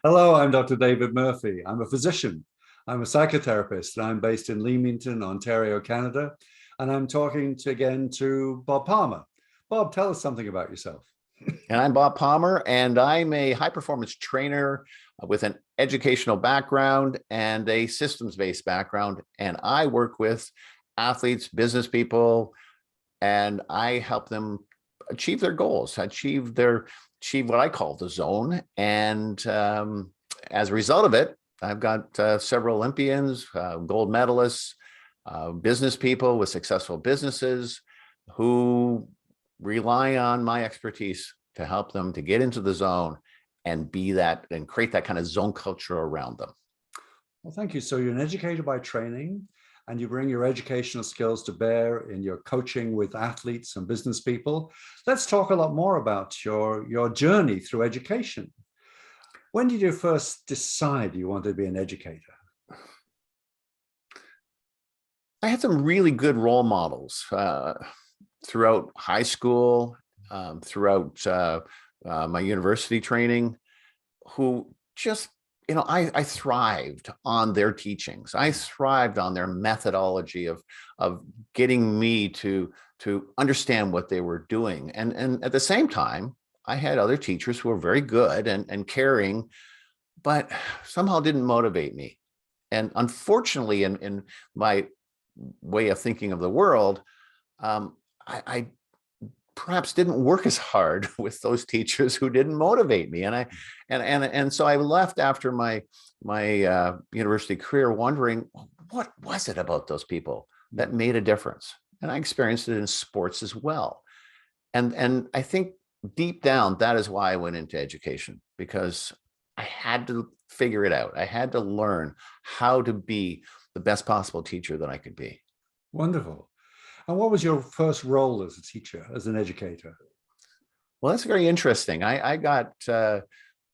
Hello, I'm Dr. David Murphy. I'm a physician. I'm a psychotherapist, and I'm based in Leamington, Ontario, Canada. And I'm talking again to Bob Palmer. Bob, tell us something about yourself. And I'm Bob Palmer, and I'm a high-performance trainer with an educational background and a systems-based background. And I work with athletes, business people, and I help them achieve their goals, achieve what I call the zone. And as a result of it, I've got several Olympians, gold medalists, business people with successful businesses who rely on my expertise to help them to get into the zone and be that and create that kind of zone culture around them. Well, thank you. So you're an educator by training, and you bring your educational skills to bear in your coaching with athletes and business people. Let's talk a lot more about your journey through education. When did you first decide you wanted to be an educator? I had some really good role models throughout high school, throughout my university training, who just, I thrived on their teachings. I thrived on their methodology of getting me to understand what they were doing. And at the same time, I had other teachers who were very good and caring, but somehow didn't motivate me. And unfortunately, in my way of thinking of the world, I perhaps didn't work as hard with those teachers who didn't motivate me. And so I left after my university career wondering, what was it about those people that made a difference? And I experienced it in sports as well. And I think deep down, that is why I went into education, because I had to figure it out. I had to learn how to be the best possible teacher that I could be. Wonderful. And what was your first role as a teacher, as an educator? Well, that's very interesting. I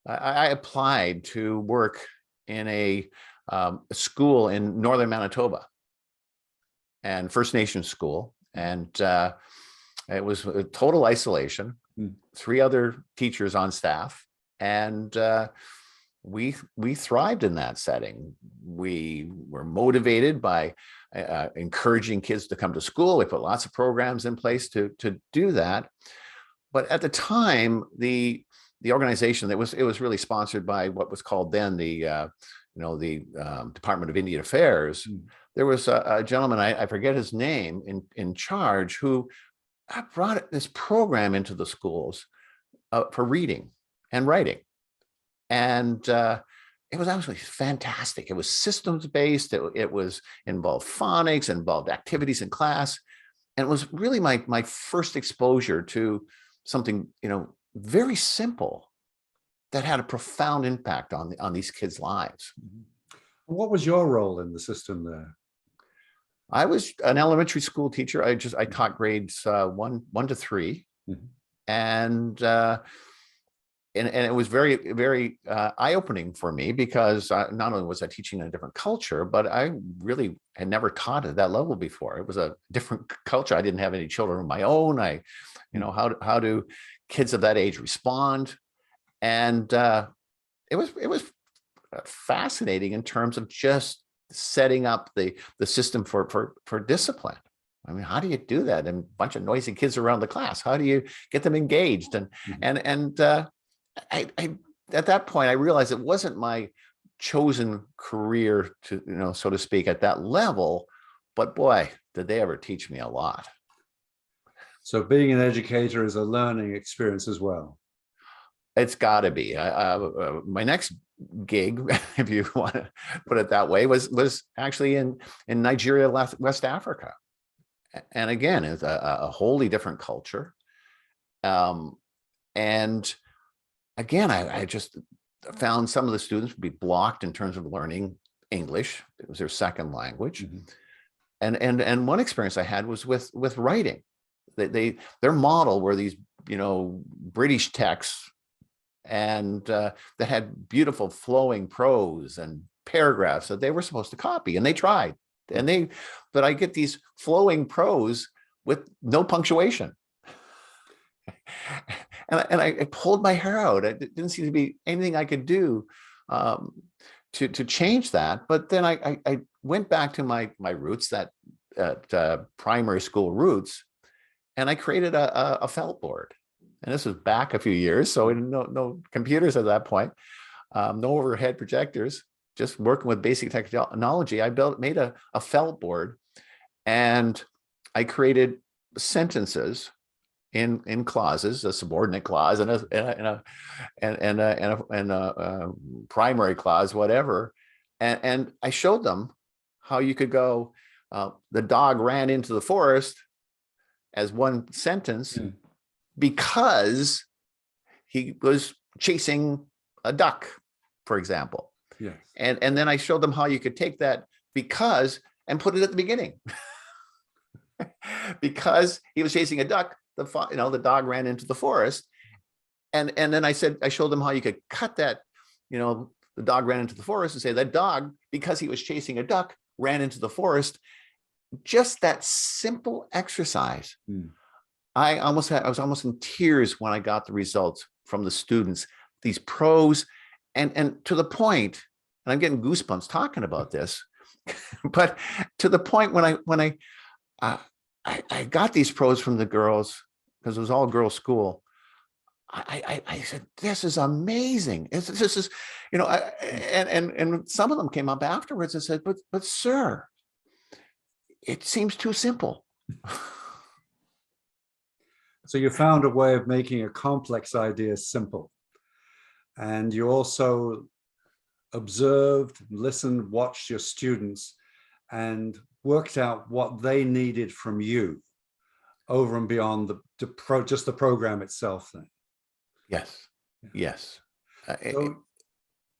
applied to work in a school in northern Manitoba, and First Nations school, and it was a total isolation. 3 other teachers on staff, and we thrived in that setting. We were motivated by encouraging kids to come to school. We put lots of programs in place to do that. But at the time, the organization it was really sponsored by what was called then the Department of Indian Affairs. There was a gentleman, I forget his name, in charge, who brought this program into the schools for reading and writing. And it was absolutely fantastic. It was systems based. It was involved phonics, involved activities in class. And it was really my first exposure to something, very simple that had a profound impact on these kids' lives. What was your role in the system there? I was an elementary school teacher. I taught grades 1 to 3. And it was very, very eye-opening for me, because not only was I teaching in a different culture, but I really had never taught at that level before. It was a different culture. I didn't have any children of my own. How do kids of that age respond? And it was fascinating in terms of just setting up the system for discipline. I mean, how do you do that? And a bunch of noisy kids around the class. How do you get them engaged? And I at that point, I realized it wasn't my chosen career to, so to speak, at that level, but boy, did they ever teach me a lot. So being an educator is a learning experience as well. It's got to be. My next gig, if you want to put it that way, was actually in Nigeria, West Africa. And again, it's a wholly different culture. And again, I just found some of the students would be blocked in terms of learning English. It was their second language. And one experience I had was with writing. Their model were these, British texts, and that had beautiful flowing prose and paragraphs that they were supposed to copy, and they tried. But I get these flowing prose with no punctuation. And I pulled my hair out. It didn't seem to be anything I could do to change that. But then I went back to my roots, that primary school roots, and I created a felt board. And this was back a few years, so no computers at that point, no overhead projectors, just working with basic technology. I made a felt board, and I created sentences in clauses, a subordinate clause and a primary clause, whatever. And I showed them how you could go, the dog ran into the forest as one sentence because he was chasing a duck, for example. Yes. And then I showed them how you could take that because and put it at the beginning. Because he was chasing a duck, the dog ran into the forest. And then I showed them how you could cut that, the dog ran into the forest, and say that dog, because he was chasing a duck, ran into the forest. Just that simple exercise. I was almost in tears when I got the results from the students, these pros, and to the point, and I'm getting goosebumps talking about this, but to the point when I got these pros from the girls, because it was all girls school. I said, this is amazing. This is, and some of them came up afterwards and said, but sir, it seems too simple. So you found a way of making a complex idea simple. And you also observed, listened, watched your students, and worked out what they needed from you over and beyond just the program itself then. Yes. Yes. So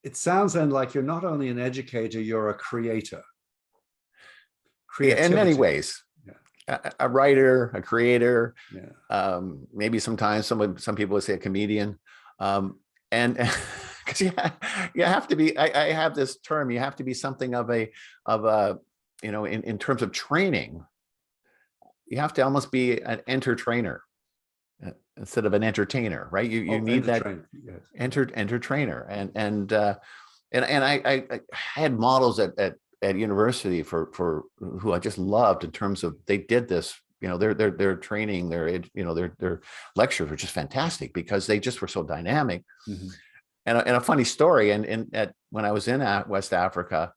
it sounds then like you're not only an educator, you're a creator. In many ways. A writer, a creator, maybe sometimes some people would say a comedian, and because you have to be. I have this term. You have to be something of a in terms of training. You have to almost be an entertainer instead of an entertainer, right? You need that entertainer, and I had models at university for who I just loved in terms of they did this, their training, their lectures were just fantastic because they just were so dynamic. And a funny story, when I was in West Africa,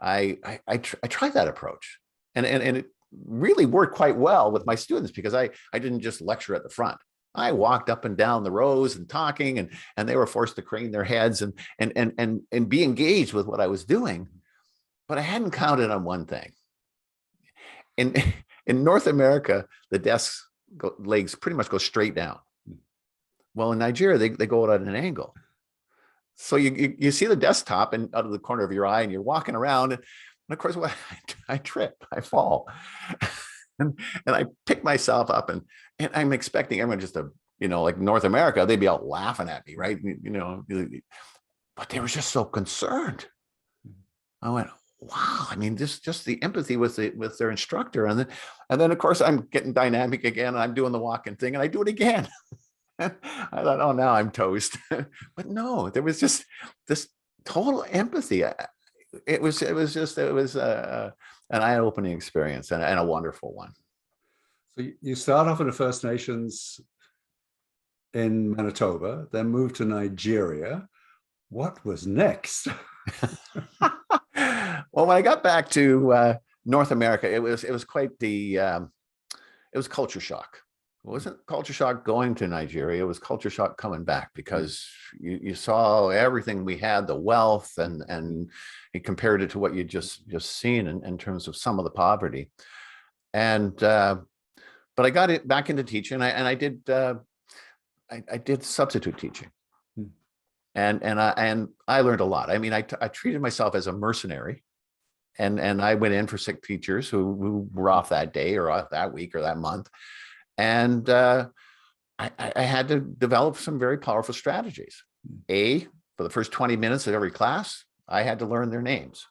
I tried that approach, and it really worked quite well with my students because I didn't just lecture at the front. I walked up and down the rows and talking, and they were forced to crane their heads and be engaged with what I was doing. But I hadn't counted on one thing. In North America, the desk legs pretty much go straight down. Well, in Nigeria, they go out at an angle. So you see the desktop and out of the corner of your eye, and you're walking around, and of course, I trip, I fall, and I pick myself up, and I'm expecting everyone just to, like North America, they'd be out laughing at me, right? But they were just so concerned. I went, wow, I mean, just the empathy with their instructor. And then of course I'm getting dynamic again, and I'm doing the walking thing, and I do it again. I thought, oh, now I'm toast. But no, there was just this total empathy. It was an eye-opening experience and a wonderful one. So you start off in the First Nations in Manitoba, then moved to Nigeria. What was next? Well, when I got back to North America, it was quite it was culture shock. It wasn't culture shock going to Nigeria. It was culture shock coming back because you saw everything we had, the wealth, and you compared it to what you just seen in terms of some of the poverty. And but I got it back into teaching, and I did substitute teaching. And I learned a lot. I mean, I treated myself as a mercenary, and I went in for sick teachers who were off that day or off that week or that month, and I had to develop some very powerful strategies. For the first 20 minutes of every class, I had to learn their names.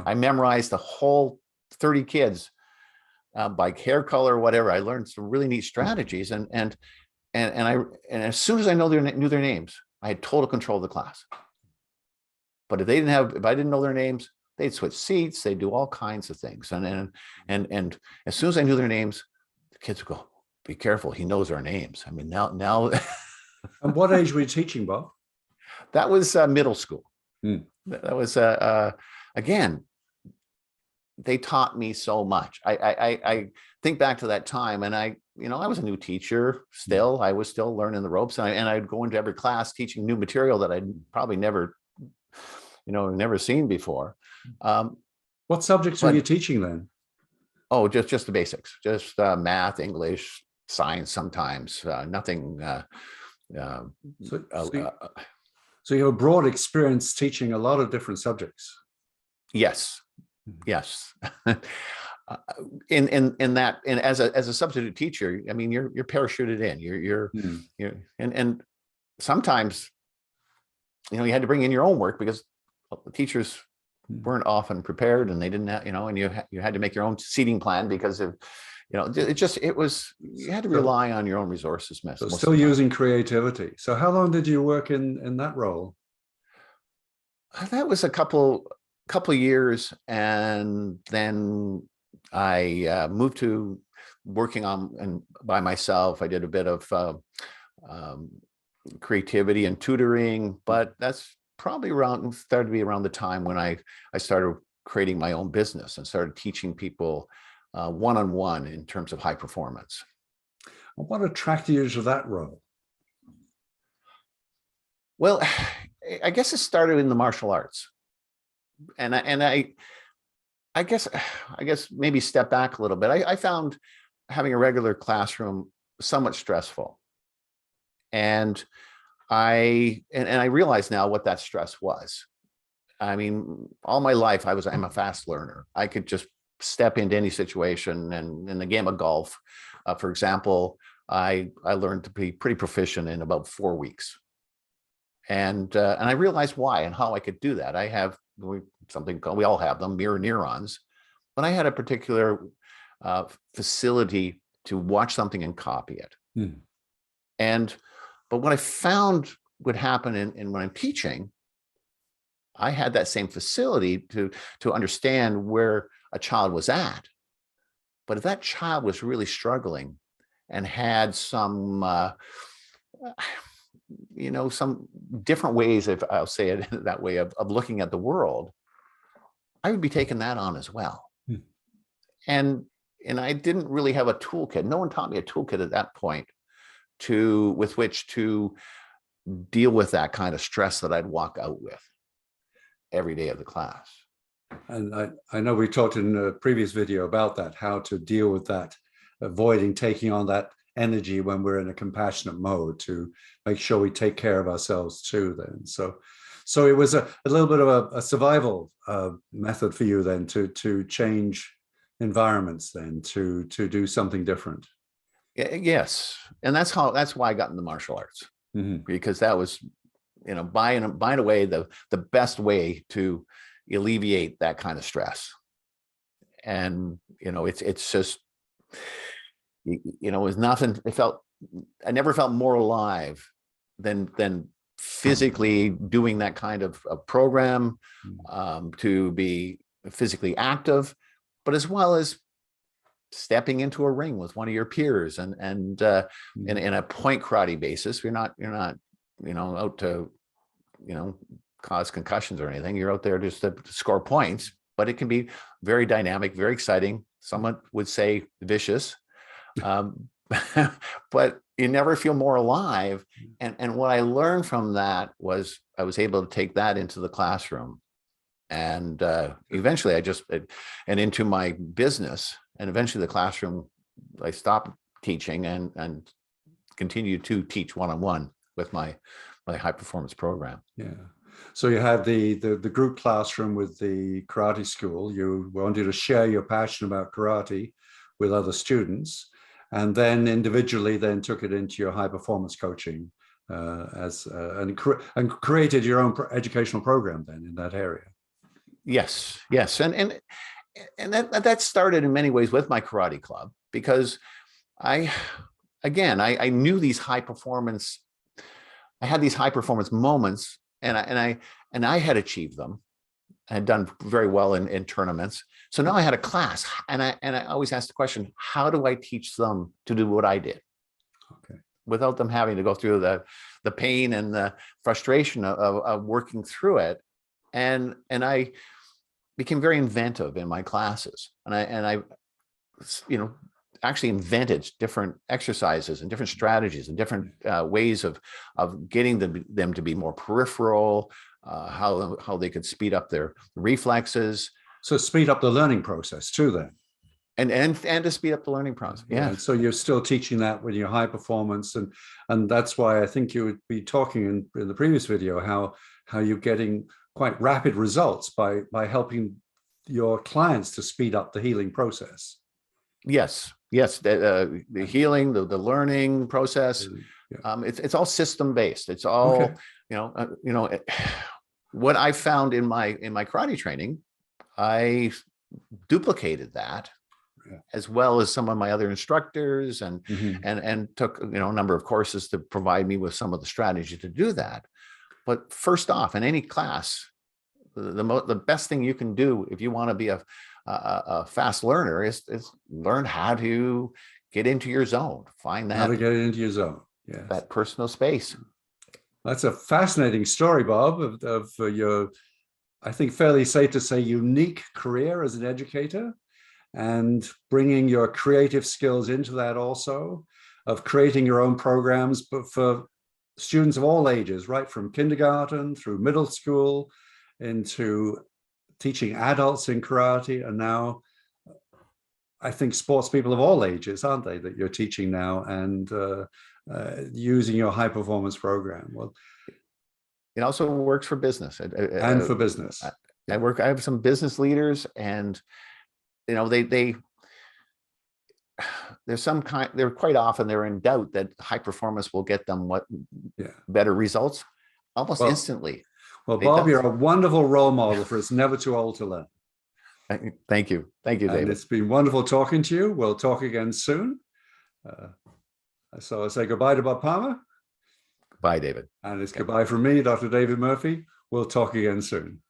I memorized the whole 30 kids by hair color or whatever. I learned some really neat strategies, and as soon as I knew their names, I had total control of the class. But if I didn't know their names, they'd switch seats. They'd do all kinds of things. And as soon as I knew their names, the kids would go, "Be careful, he knows our names." I mean, now And what age were you teaching, Bob? that was middle school. Hmm. That was again, they taught me so much. I think back to that time, and I was a new teacher still. I was still learning the ropes, and I'd go into every class teaching new material that I'd probably never seen before. What subjects were you teaching then? Oh, just the basics, just math, English, science, sometimes nothing. So you have a broad experience teaching a lot of different subjects. Yes. Yes. in that, and as a substitute teacher, I mean, you're parachuted in. You're and sometimes, you had to bring in your own work because the teachers weren't often prepared, and they didn't have, and you had to make your own seating plan because of, you had to rely on your own resources. So still using creativity. So how long did you work in that role? That was a couple years, and then I moved to working on and by myself. I did a bit of creativity and tutoring, but that's probably started to be around the time when I started creating my own business and started teaching people one-on-one in terms of high performance. What attracted you to that role? Well, I guess it started in the martial arts. And I guess maybe step back a little bit. I found having a regular classroom somewhat stressful, and I realize now what that stress was. I mean, all my life I'm a fast learner. I could just step into any situation. And in the game of golf, for example, I learned to be pretty proficient in about 4 weeks, and I realized why and how I could do that. I have something called, we all have them, mirror neurons, but I had a particular facility to watch something and copy it. But what I found would happen in when I'm teaching, I had that same facility to understand where a child was at. But if that child was really struggling and had some some different ways, if I'll say it that way, of looking at the world, I would be taking that on as well. And I didn't really have a toolkit. No one taught me a toolkit at that point with which to deal with that kind of stress that I'd walk out with every day of the class. And I know we talked in a previous video about that, how to deal with that, avoiding taking on that energy when we're in a compassionate mode, to make sure we take care of ourselves too then. So it was a little bit of a survival method for you then to change environments then, to do something different. Yes. And that's why I got into martial arts, because that was, by and away, the best way to alleviate that kind of stress. And, it's just, it was nothing. I never felt more alive than physically doing that kind of a program, to be physically active, but as well as stepping into a ring with one of your peers and in a point karate basis. You're not out to cause concussions or anything. You're out there just to score points, but it can be very dynamic, very exciting. Someone would say vicious. But you never feel more alive. And what I learned from that was I was able to take that into the classroom, and eventually and into my business, and eventually the classroom, I stopped teaching and continued to teach one-on-one with my high performance program. Yeah. So you had the group classroom with the karate school. You wanted to share your passion about karate with other students, and then individually then took it into your high performance coaching and created your own educational program then in that area. Yes. And that started in many ways with my karate club, because I knew these high performance, I had these high performance moments and I had achieved them. I had done very well in tournaments. So now I had a class, and I always asked the question, how do I teach them to do what I did? Okay. Without them having to go through the pain and the frustration of working through it. And I became very inventive in my classes. And I actually invented different exercises and different strategies and different ways of getting them to be more peripheral, how they could speed up their reflexes. So speed up the learning process too then. And to speed up the learning process. Yeah. So you're still teaching that with your high performance, and that's why I think you would be talking in the previous video how you're getting quite rapid results by helping your clients to speed up the healing process. Yes. The healing, the learning process. Yeah. It's all system based. It's all what I found in my karate training. I duplicated that. Yeah. As well as some of my other instructors, and took a number of courses to provide me with some of the strategy to do that. But first off, in any class, the best thing you can do if you want to be a fast learner is learn how to get into your zone. Find that, how to get into your zone. Yeah, that personal space. That's a fascinating story, Bob, of your, I think, fairly safe to say, unique career as an educator, and bringing your creative skills into that also, of creating your own programs, but for students of all ages, right from kindergarten through middle school, into teaching adults in karate, and now I think sports people of all ages, aren't they, that you're teaching now, and using your high performance program. Well, it also works for business. And for business. I have some business leaders, and they're quite often they're in doubt that high performance will get them better results almost instantly. Well, Bob, you're a wonderful role model for It's Never Too Old to Learn. Thank you, David. And it's been wonderful talking to you. We'll talk again soon. So I say goodbye to Bob Palmer. Bye, David. And it's goodbye from me, Dr. David Murphy. We'll talk again soon.